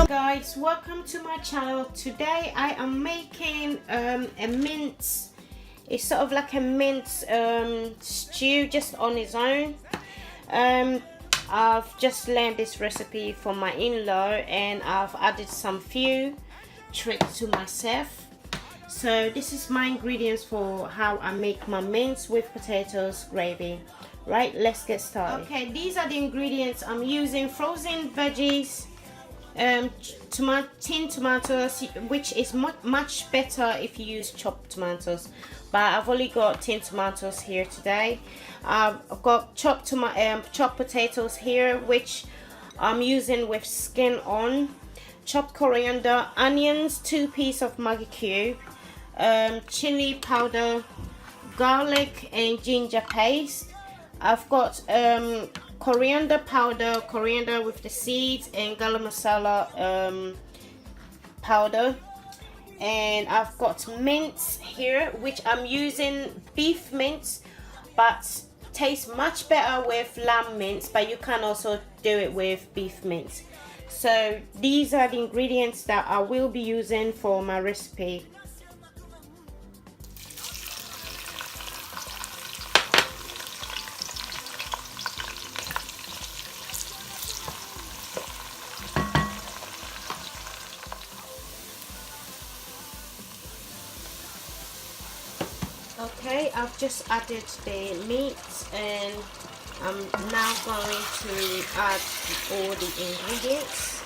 Guys, welcome to my channel. Today I am making a mince. It's sort of like a mince stew just on its own. I've just learned this recipe from my in-law and I've added some few tricks to myself. So this is my ingredients for how I make my mince with potatoes gravy. Right, let's get started. Okay, these are the ingredients I'm using: frozen veggies, tin tomatoes, which is much better if you use chopped tomatoes, but I've only got tin tomatoes here today. I've got chopped potatoes here, which I'm using with skin on, chopped coriander, onions, 2 pieces of Maggi cube, chili powder, garlic and ginger paste. I've got coriander powder, coriander with the seeds, and garam masala powder. And I've got mince here, which I'm using beef mince, but tastes much better with lamb mince, but you can also do it with beef mince. So these are the ingredients that I will be using for my recipe. Okay, I've just added the meat and I'm now going to add all the ingredients.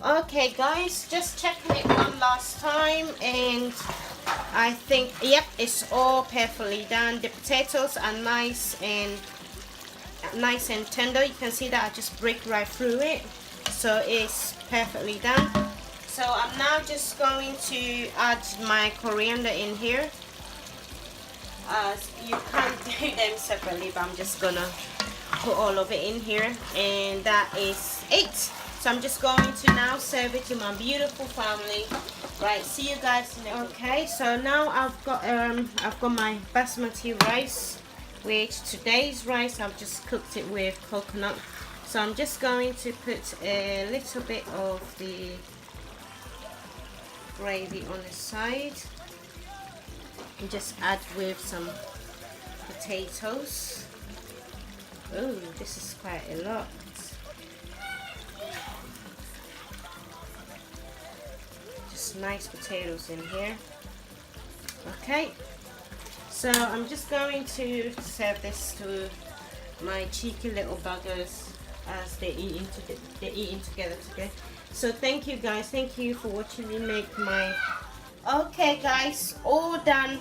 Okay guys, just checking it one last time, and I think, yep, it's all perfectly done. The potatoes are nice and tender. You can see that I just break right through it, so it's perfectly done. So I'm now just going to add my coriander in here. You can't do them separately, but I'm just gonna put all of it in here, and that is it. So I'm just going to now serve it to my beautiful family. Right, see you guys in a... Okay, so now I've got my basmati rice, which today's rice I've just cooked it with coconut. So I'm just going to put a little bit of the gravy on the side and just add with some potatoes. Oh, this is quite a lot. Just nice potatoes in here. Okay, so I'm just going to serve this to my cheeky little buggers as they're eating together today. So thank you guys, thank you for watching me make my... Okay guys, all done.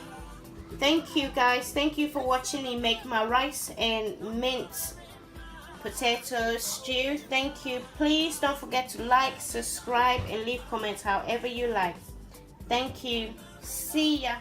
Thank you guys, thank you for watching me make my rice and mince potato stew. Thank you. Please don't forget to like, subscribe and leave comments however you like. Thank you. See ya.